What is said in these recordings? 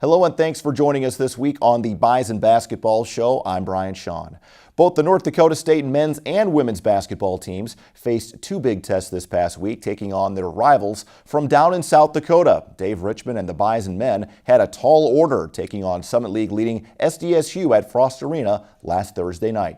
Hello and thanks for joining us this week on the Bison Basketball Show. I'm Brian Shawn. Both the North Dakota State men's and women's basketball teams faced two big tests this past week, taking on their rivals from down in South Dakota. Dave Richman and the Bison men had a tall order, taking on Summit League leading SDSU at Frost Arena last Thursday night.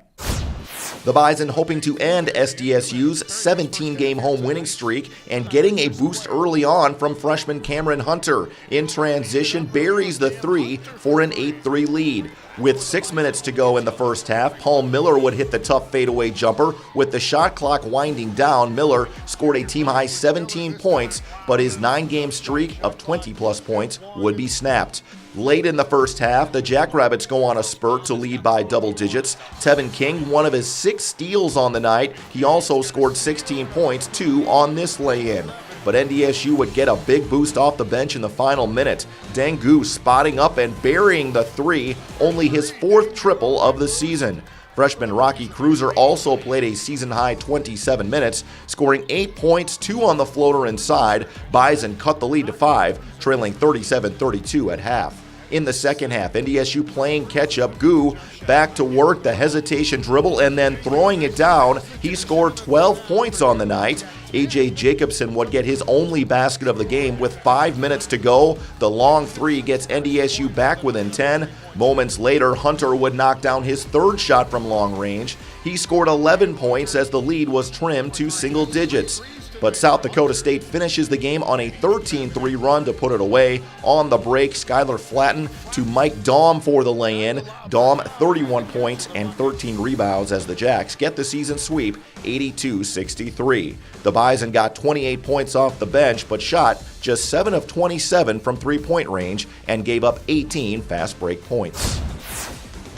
The Bison hoping to end SDSU's 17-game home winning streak and getting a boost early on from freshman Maren Hunter. In transition, buries the three for an 8-3 lead. With 6 minutes to go in the first half, Paul Miller would hit the tough fadeaway jumper. With the shot clock winding down, Miller scored a team-high 17 points, but his 9-game streak of 20-plus points would be snapped. Late in the first half, the Jackrabbits go on a spurt to lead by double digits. Tevin King, one of his 6 steals on the night. He also scored 16 points, 2 on this lay-in. But NDSU would get a big boost off the bench in the final minute. Dengu spotting up and burying the three, only his 4th triple of the season. Freshman Rocky Cruiser also played a season-high 27 minutes, scoring 8 points, 2 on the floater inside. Bison cut the lead to 5, trailing 37-32 at half. In the second half, NDSU playing catch-up. Goo back to work, the hesitation dribble, and then throwing it down. He scored 12 points on the night. A.J. Jacobson would get his only basket of the game with 5 minutes to go. The long three gets NDSU back within 10. Moments later, Hunter would knock down his 3rd shot from long range. He scored 11 points as the lead was trimmed to single digits. But South Dakota State finishes the game on a 13-3 run to put it away. On the break, Skylar Flatten to Mike Daum for the lay-in. Daum 31 points and 13 rebounds as the Jacks get the season sweep 82-63. The Bison got 28 points off the bench but shot just 7 of 27 from three-point range and gave up 18 fast break points.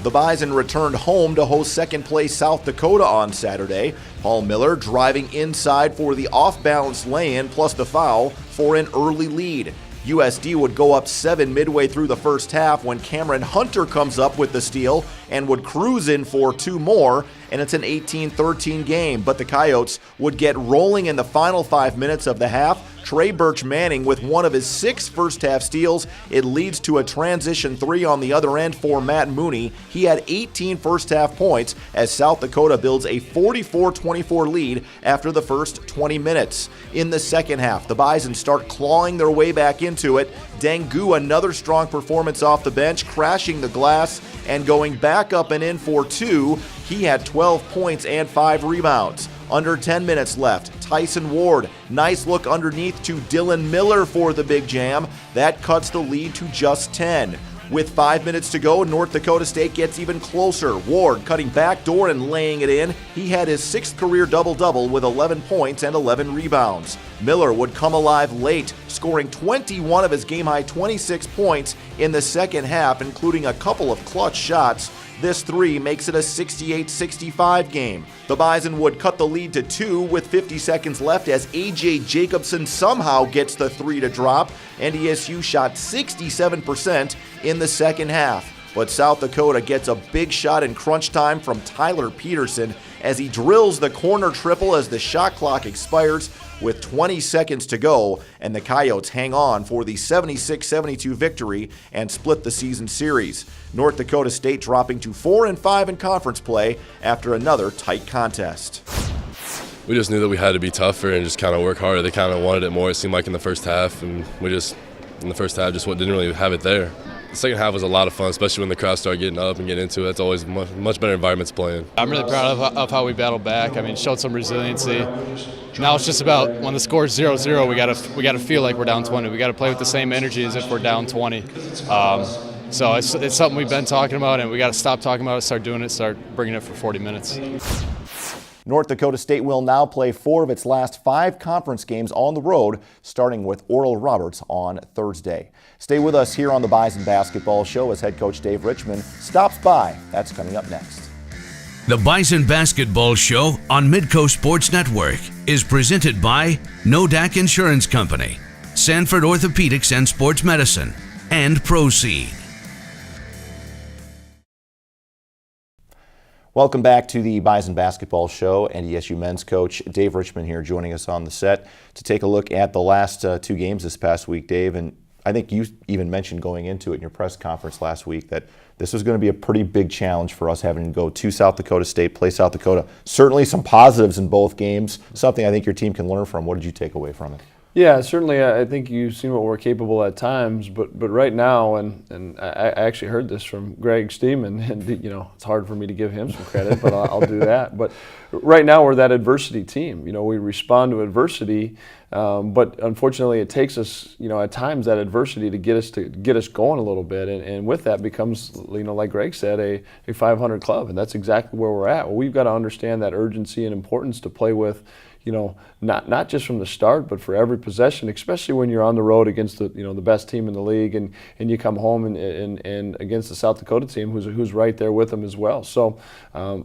The Bison returned home to host second-place South Dakota on Saturday. Paul Miller driving inside for the off-balance lay-in plus the foul for an early lead. USD would go up 7 midway through the first half when Maren Hunter comes up with the steal and would cruise in for 2 more, and it's an 18-13 game. But the Coyotes would get rolling in the final 5 minutes of the half. Trey Birch Manning with one of his 6 first-half steals. It leads to a transition 3 on the other end for Matt Mooney. He had 18 first-half points as South Dakota builds a 44-24 lead after the first 20 minutes. In the second half, the Bison start clawing their way back into it. Dengu, another strong performance off the bench, crashing the glass and going back up and in for 2. He had 12 points and 5 rebounds. Under 10 minutes left, Tyson Ward, nice look underneath to Dylan Miller for the big jam. That cuts the lead to just 10. With 5 minutes to go, North Dakota State gets even closer. Ward cutting backdoor and laying it in. He had his 6th career double-double with 11 points and 11 rebounds. Miller would come alive late, scoring 21 of his game-high 26 points in the second half, including a couple of clutch shots. This 3 makes it a 68-65 game. The Bison would cut the lead to 2 with 50 seconds left as A.J. Jacobson somehow gets the 3 to drop. NDSU shot 67% in the second half. But South Dakota gets a big shot in crunch time from Tyler Peterson as he drills the corner triple as the shot clock expires with 20 seconds to go, and the Coyotes hang on for the 76-72 victory and split the season series. North Dakota State dropping to 4-5 in conference play after another tight contest. We just knew that we had to be tougher and just kind of work harder. They kind of wanted it more, it seemed like, in the first half, and we just, in the first half, just didn't really have it there. The second half was a lot of fun, especially when the crowd started getting up and getting into it. It's always much better environments playing. I'm really proud of how we battled back. I mean, showed some resiliency. Now it's just about when the score is 0-0, we got to feel like we're down 20. We got to play with the same energy as if we're down 20. So it's something we've been talking about, and we got to stop talking about it, start doing it, start bringing it for 40 minutes. North Dakota State will now play 4 of its last 5 conference games on the road, starting with Oral Roberts on Thursday. Stay with us here on the Bison Basketball Show as head coach Dave Richman stops by. That's coming up next. The Bison Basketball Show on Midco Sports Network is presented by Nodak Insurance Company, Sanford Orthopedics and Sports Medicine, and Proceed. Welcome back to the Bison Basketball Show. NDSU men's coach Dave Richman here joining us on the set to take a look at the last 2 games this past week, Dave. And I think you even mentioned going into it in your press conference last week that this was going to be a pretty big challenge for us having to go to South Dakota State, play South Dakota. Certainly some positives in both games, something I think your team can learn from. What did you take away from it? Yeah, certainly. I think you've seen what we're capable at times, but right now, and I actually heard this from Greg Steeman, and it's hard for me to give him some credit, but I'll do that. But right now, we're that adversity team. We respond to adversity, but unfortunately, it takes us, at times that adversity to get us going a little bit, and with that becomes, like Greg said, a 500 club, and that's exactly where we're at. Well, we've got to understand that urgency and importance to play with. Not just from the start, but for every possession, especially when you're on the road against the best team in the league, and you come home and against the South Dakota team who's right there with them as well. So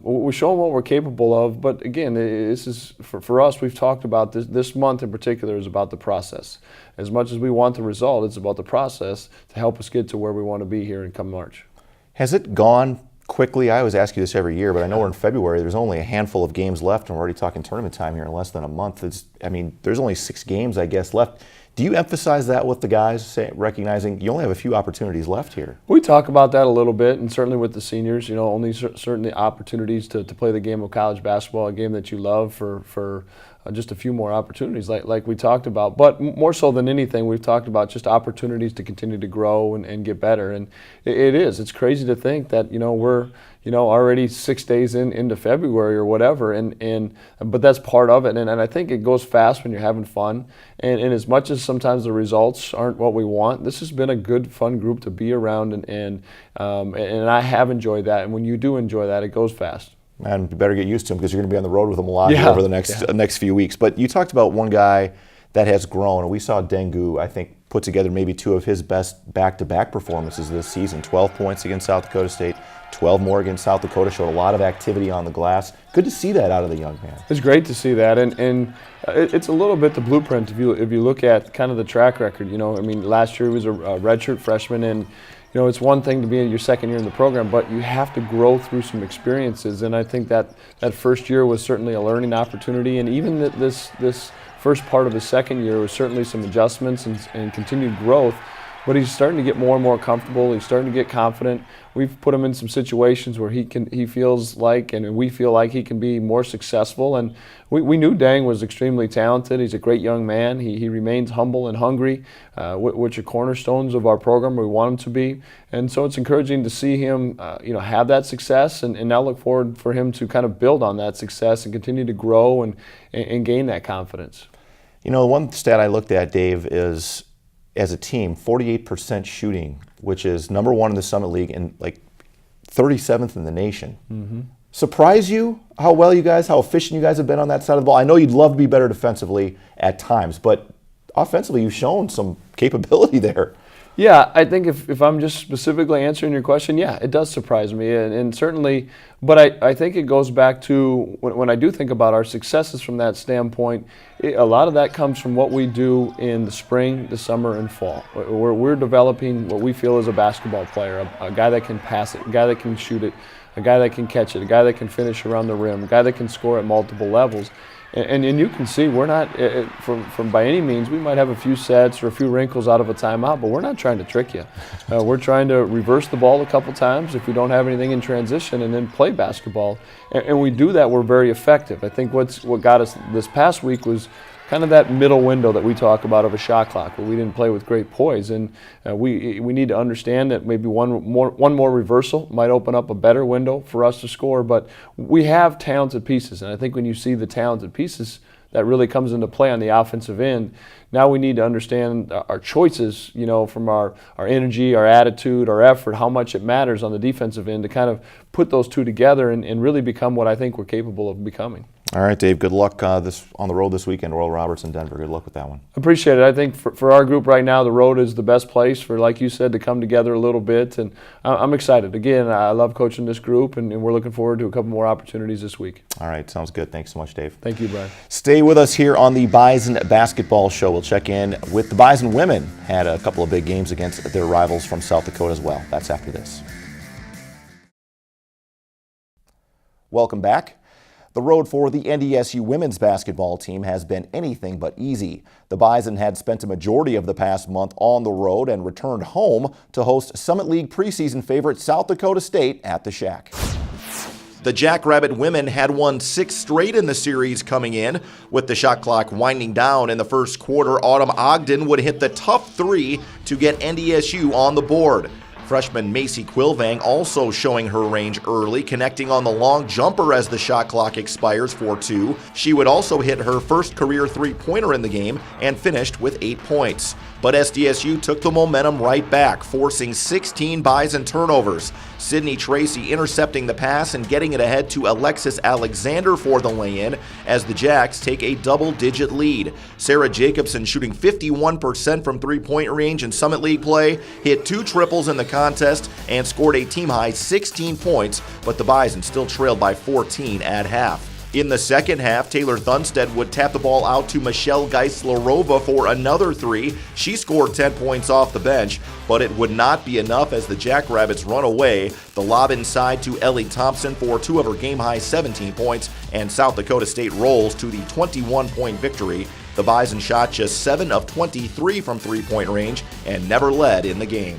we're showing what we're capable of. But again, this is for us. We've talked about this month in particular is about the process. As much as we want the result, it's about the process to help us get to where we want to be here in come March. Has it gone quickly? I always ask you this every year, but I know we're in February. There's only a handful of games left, and we're already talking tournament time here in less than a month. There's only 6 games, I guess, left. Do you emphasize that with the guys, recognizing you only have a few opportunities left here? We talk about that a little bit, and certainly with the seniors, only certain opportunities to play the game of college basketball, a game that you love for just a few more opportunities like we talked about. But more so than anything, we've talked about just opportunities to continue to grow and get better. And it's crazy to think that, we're, already 6 days into February or whatever, but that's part of it. And I think it goes fast when you're having fun. And as much as sometimes the results aren't what we want, this has been a good, fun group to be around, and I have enjoyed that. And when you do enjoy that, it goes fast. And you better get used to him because you're going to be on the road with him a lot over the next few weeks. But you talked about one guy that has grown, and we saw Dengu, I think, put together maybe 2 of his best back-to-back performances this season. 12 points against South Dakota State, 12 more against South Dakota, showed a lot of activity on the glass. Good to see that out of the young man. It's great to see that, and it's a little bit the blueprint if you look at kind of the track record. Last year he was a redshirt freshman, and it's one thing to be in your second year in the program, but you have to grow through some experiences, and I think that first year was certainly a learning opportunity, and even this first part of his second year was certainly some adjustments and continued growth. But he's starting to get more and more comfortable. He's starting to get confident. We've put him in some situations where he feels like, and we feel like he can be more successful. And we knew Dang was extremely talented. He's a great young man. He remains humble and hungry, which are cornerstones of our program. We want him to be. And so it's encouraging to see him, have that success, and now look forward for him to kind of build on that success and continue to grow and gain that confidence. One stat I looked at, Dave, is as a team, 48% shooting, which is number 1 in the Summit League and like 37th in the nation. Mm-hmm. Surprise you how efficient you guys have been on that side of the ball? I know you'd love to be better defensively at times, but offensively you've shown some capability there. Yeah, I think if I'm just specifically answering your question, yeah, it does surprise me, and certainly, but I think it goes back to when I do think about our successes from that standpoint, a lot of that comes from what we do in the spring, the summer, and fall. We're developing what we feel is a basketball player, a guy that can pass it, a guy that can shoot it, a guy that can catch it, a guy that can finish around the rim, a guy that can score at multiple levels. And you can see we're not, from by any means, we might have a few sets or a few wrinkles out of a timeout, but we're not trying to trick you. We're trying to reverse the ball a couple times if we don't have anything in transition and then play basketball. And we do that, we're very effective. I think what got us this past week was kind of that middle window that we talk about of a shot clock where we didn't play with great poise. And we need to understand that maybe one more reversal might open up a better window for us to score. But we have talented pieces, and I think when you see the talented pieces, that really comes into play on the offensive end. Now we need to understand our choices, from our energy, our attitude, our effort, how much it matters on the defensive end to kind of put those two together and really become what I think we're capable of becoming. All right, Dave, good luck on the road this weekend, Oral Roberts in Denver. Good luck with that one. Appreciate it. I think for our group right now, the road is the best place for, like you said, to come together a little bit. And I'm excited. Again, I love coaching this group, and we're looking forward to a couple more opportunities this week. All right, sounds good. Thanks so much, Dave. Thank you, Brian. Stay with us here on the Bison Basketball Show. We'll check in with the Bison women. Had a couple of big games against their rivals from South Dakota as well. That's after this. Welcome back. The road for the NDSU women's basketball team has been anything but easy. The Bison had spent a majority of the past month on the road and returned home to host Summit League preseason favorite South Dakota State at the Shack. The Jackrabbit women had won 6 straight in the series coming in. With the shot clock winding down in the first quarter, Autumn Ogden would hit the tough 3 to get NDSU on the board. Freshman Macy Quilvang also showing her range early, connecting on the long jumper as the shot clock expires for 2. She would also hit her first career three-pointer in the game and finished with 8 points. But SDSU took the momentum right back, forcing 16 Bison turnovers. Sydney Tracy intercepting the pass and getting it ahead to Alexis Alexander for the lay-in as the Jacks take a double-digit lead. Sarah Jacobson shooting 51% from three-point range in Summit League play, hit 2 triples in the contest, and scored a team-high 16 points, but the Bison still trailed by 14 at half. In the second half, Taylor Thunstead would tap the ball out to Michelle Geislerova for another 3. She scored 10 points off the bench, but it would not be enough as the Jackrabbits run away. The lob inside to Ellie Thompson for 2 of her game-high 17 points, and South Dakota State rolls to the 21-point victory. The Bison shot just 7 of 23 from three-point range and never led in the game.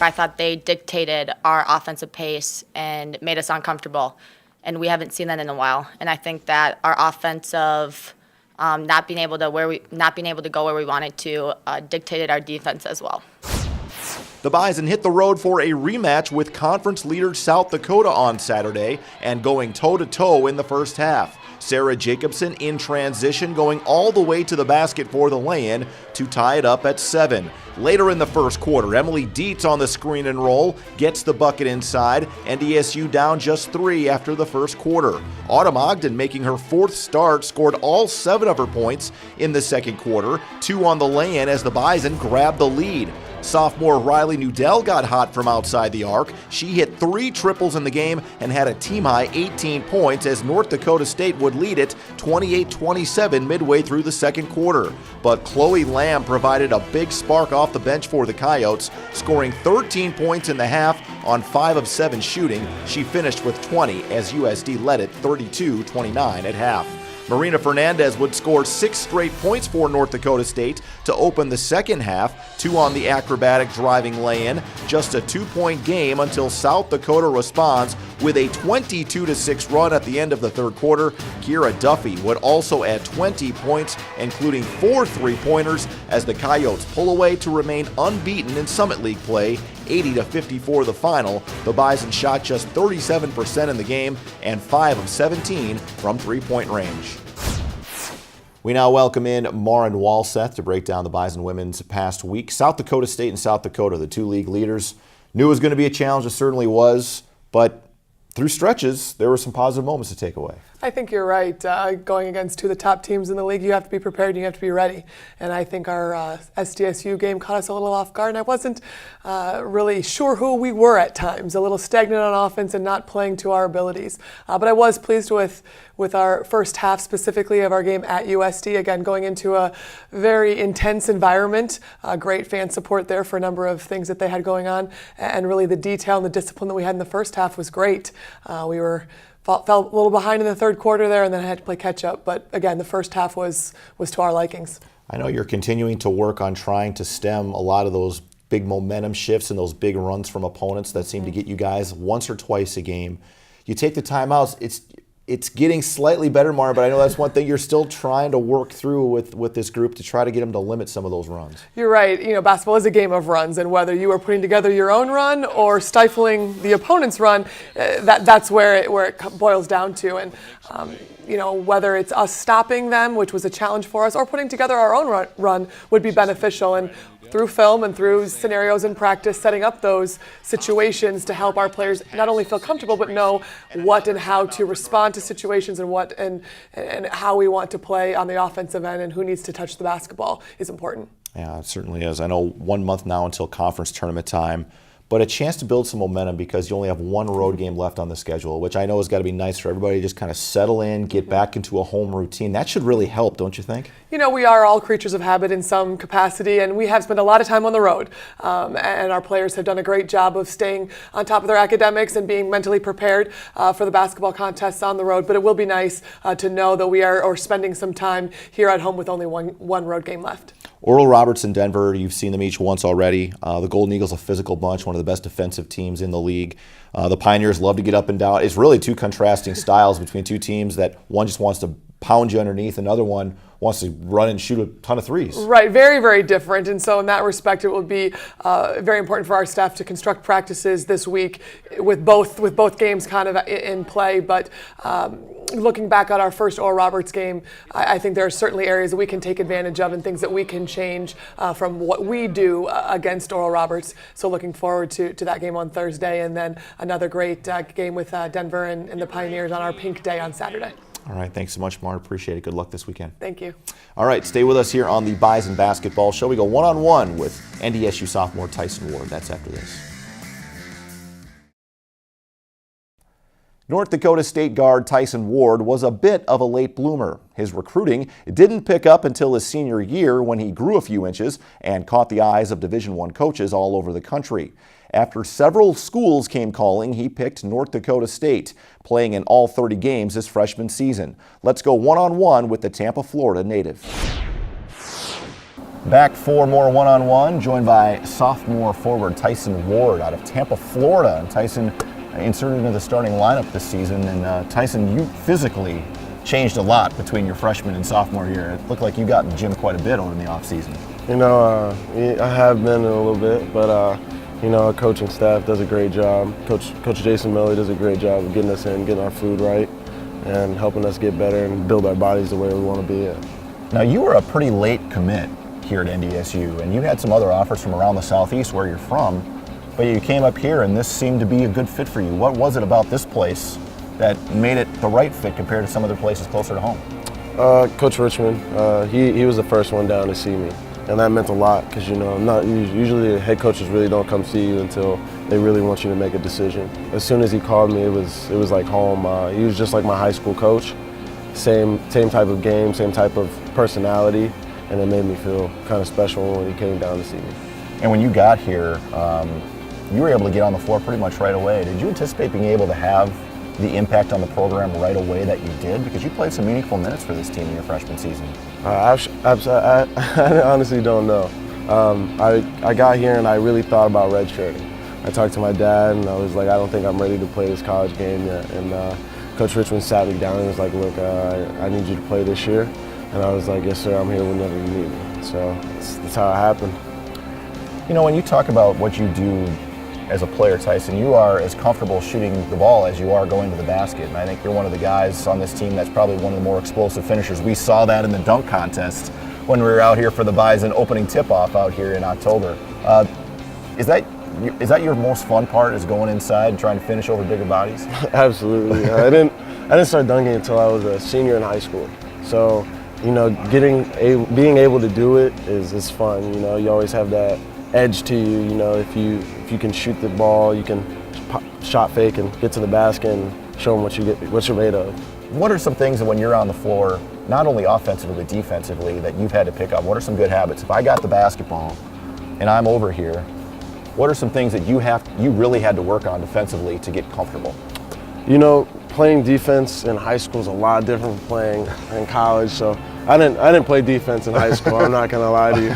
I thought they dictated our offensive pace and made us uncomfortable. And we haven't seen that in a while. And I think that our offensive not being able to go where we wanted to dictated our defense as well. The Bison hit the road for a rematch with conference leader South Dakota on Saturday and going toe-to-toe in the first half. Sarah Jacobson in transition going all the way to the basket for the lay-in to tie it up at 7. Later in the first quarter, Emily Dietz on the screen and roll gets the bucket inside. NDSU down just 3 after the first quarter. Autumn Ogden, making her 4th start, scored all 7 of her points in the second quarter, 2 on the lay-in as the Bison grabbed the lead. Sophomore Riley Nudell got hot from outside the arc. She hit 3 triples in the game and had a team-high 18 points as North Dakota State would lead it 28-27 midway through the second quarter. But Chloe Lamb provided a big spark off the bench for the Coyotes, scoring 13 points in the half on 5 of 7 shooting. She finished with 20 as USD led it 32-29 at half. Marina Fernandez would score 6 straight points for North Dakota State to open the second half, 2 on the acrobatic driving lay-in. Just a 2-point game until South Dakota responds with a 22-6 run at the end of the third quarter. Kira Duffy would also add 20 points, including 4 three-pointers, as the Coyotes pull away to remain unbeaten in Summit League play, 80-54 the final. The Bison shot just 37% in the game and 5 of 17 from three-point range. We now welcome in Maren Walseth to break down the Bison women's past week. South Dakota State and South Dakota, the 2 league leaders, knew it was going to be a challenge. It certainly was, but through stretches, there were some positive moments to take away. I think you're right. Going against 2 of the top teams in the league, you have to be prepared and you have to be ready. And I think our SDSU game caught us a little off guard, and I wasn't really sure who we were at times, a little stagnant on offense and not playing to our abilities. But I was pleased with our first half, specifically of our game at USD, again, going into a very intense environment, great fan support there for a number of things that they had going on, and really the detail and the discipline that we had in the first half was great. We fell a little behind in the third quarter there, and then I had to play catch up. But again, the first half was to our likings. I know you're continuing to work on trying to stem a lot of those big momentum shifts and those big runs from opponents that seem to get you guys once or twice a game. You take the timeouts. It's getting slightly better, Maren, but I know that's one thing you're still trying to work through with this group to try to get them to limit some of those runs. You're right. You know, basketball is a game of runs, and whether you are putting together your own run or stifling the opponent's run, that's where it boils down to. And you know, whether it's us stopping them, which was a challenge for us, or putting together our own run would be beneficial. And through film and through scenarios in practice, setting up those situations to help our players not only feel comfortable, but know what and how to respond to situations and what and how we want to play on the offensive end and who needs to touch the basketball is important. Yeah, it certainly is. I know 1 month now until conference tournament time, but a chance to build some momentum because you only have one road game left on the schedule, which I know has got to be nice for everybody to just kind of settle in, get back into a home routine. That should really help, don't you think? You know, we are all creatures of habit in some capacity, and we have spent a lot of time on the road. And our players have done a great job of staying on top of their academics and being mentally prepared for the basketball contests on the road. But it will be nice to know that we are spending some time here at home with only one road game left. Oral Roberts in Denver, you've seen them each once already. The Golden Eagles, a physical bunch, one of the best defensive teams in the league. The Pioneers love to get up and down. It's really two contrasting styles between two teams that one just wants to pound you underneath, another one wants to run and shoot a ton of threes. Right, very, very different. And so in that respect, it will be very important for our staff to construct practices this week with both games kind of in play. But looking back at our first Oral Roberts game, I think there are certainly areas that we can take advantage of and things that we can change from what we do against Oral Roberts. So looking forward to that game on Thursday, and then another great game with Denver and the Pioneers on our pink day on Saturday. All right, thanks so much, Maren. Appreciate it. Good luck this weekend. Thank you. All right, stay with us here on the Bison Basketball Show. We go one-on-one with NDSU sophomore Tyson Ward. That's after this. North Dakota State guard Tyson Ward was a bit of a late bloomer. His recruiting didn't pick up until his senior year when he grew a few inches and caught the eyes of Division I coaches all over the country. After several schools came calling, he picked North Dakota State, playing in all 30 games this freshman season. Let's go one-on-one with the Tampa, Florida native. Back for more one-on-one, joined by sophomore forward Tyson Ward out of Tampa, Florida. And Tyson inserted into the starting lineup this season. And Tyson, you physically changed a lot between your freshman and sophomore year. It looked like you got in the gym quite a bit over in the offseason. You know, I have been a little bit, but you know, our coaching staff does a great job. Coach Jason Miller does a great job of getting us in, getting our food right, and helping us get better and build our bodies the way we want to be at. Now, you were a pretty late commit here at NDSU, and you had some other offers from around the Southeast where you're from, but you came up here and this seemed to be a good fit for you. What was it about this place that made it the right fit compared to some other places closer to home? Coach Richman, he was the first one down to see me. And that meant a lot because, you know, usually the head coaches really don't come see you until they really want you to make a decision. As soon as he called me, it was like home. He was just like my high school coach. Same type of game, same type of personality, and it made me feel kind of special when he came down to see me. And when you got here, you were able to get on the floor pretty much right away. Did you anticipate being able to have the impact on the program right away that you did? Because you played some meaningful minutes for this team in your freshman season. I honestly don't know. I got here and I really thought about redshirting. I talked to my dad and I was like, I don't think I'm ready to play this college game yet. And Coach Richman sat me down and was like, look, I need you to play this year. And I was like, yes, sir, I'm here whenever you need me. So that's how it happened. You know, when you talk about what you do as a player, Tyson, you are as comfortable shooting the ball as you are going to the basket. And I think you're one of the guys on this team that's probably one of the more explosive finishers. We saw that in the dunk contest when we were out here for the Bison opening tip-off out here in October. Is that your most fun part, is going inside and trying to finish over bigger bodies? Absolutely. I didn't start dunking until I was a senior in high school. So, you know, being able to do it is fun. You know, you always have that edge to you. You know, if you can shoot the ball, you can shot fake and get to the basket and show them what you're made of. What are some things that when you're on the floor, not only offensively but defensively, that you've had to pick up? What are some good habits? If I got the basketball and I'm over here, what are some things that you really had to work on defensively to get comfortable? You know, playing defense in high school is a lot different from playing in college. So I didn't play defense in high school. I'm not gonna lie to you.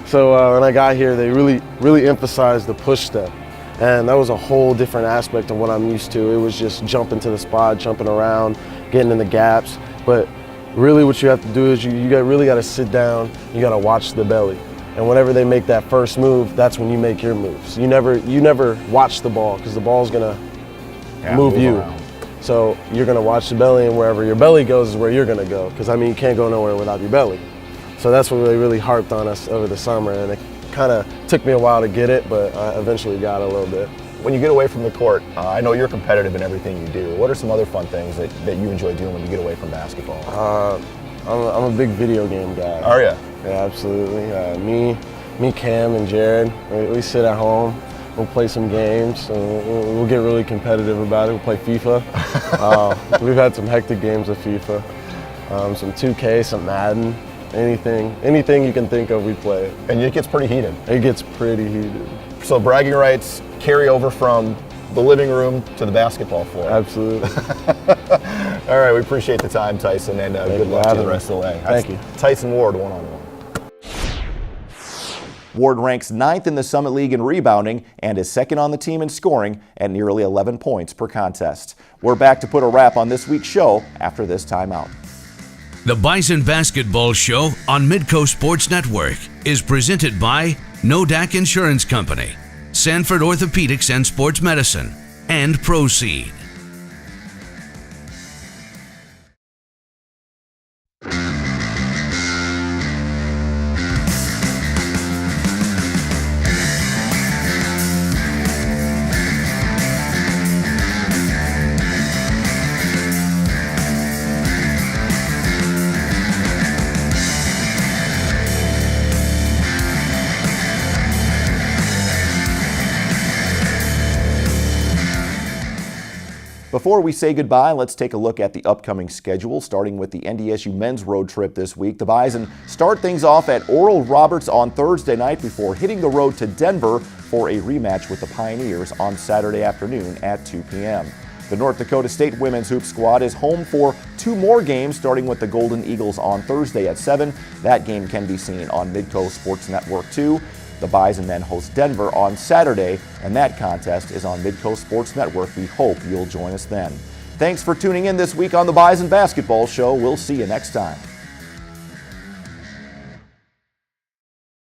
So when I got here, they really emphasized the push step, and that was a whole different aspect of what I'm used to. It was just jumping to the spot, jumping around, getting in the gaps. But really, what you have to do is you really got to sit down. You got to watch the belly, and whenever they make that first move, that's when you make your moves. You never watch the ball because the ball's gonna move you. Around. So you're gonna watch the belly, and wherever your belly goes is where you're gonna go. Because I mean, you can't go nowhere without your belly. So that's what they really harped on us over the summer, and it kind of took me a while to get it, but I eventually got a little bit. When you get away from the court, I know you're competitive in everything you do. What are some other fun things that you enjoy doing when you get away from basketball? I'm a big video game guy. Are you? Yeah, absolutely. Me, Cam, and Jared, we sit at home. We'll play some games. We'll get really competitive about it. We'll play FIFA. We've had some hectic games of FIFA. Some 2K, some Madden, anything you can think of, we play. And it gets pretty heated. It gets pretty heated. So bragging rights carry over from the living room to the basketball floor. Absolutely. All right, we appreciate the time, Tyson, and good luck to the rest of the way. Thank you. Tyson Ward, one-on-one. Ward ranks 9th in the Summit League in rebounding and is second on the team in scoring at nearly 11 points per contest. We're back to put a wrap on this week's show after this timeout. The Bison Basketball Show on Midco Sports Network is presented by NODAC Insurance Company, Sanford Orthopedics and Sports Medicine, and Proceed. Before we say goodbye, let's take a look at the upcoming schedule, starting with the NDSU men's road trip this week. The Bison start things off at Oral Roberts on Thursday night before hitting the road to Denver for a rematch with the Pioneers on Saturday afternoon at 2 p.m. The North Dakota State women's hoop squad is home for 2 more games, starting with the Golden Eagles on Thursday at 7. That game can be seen on Midco Sports Network 2. The Bison then host Denver on Saturday, and that contest is on Midco Sports Network. We hope you'll join us then. Thanks for tuning in this week on the Bison Basketball Show. We'll see you next time.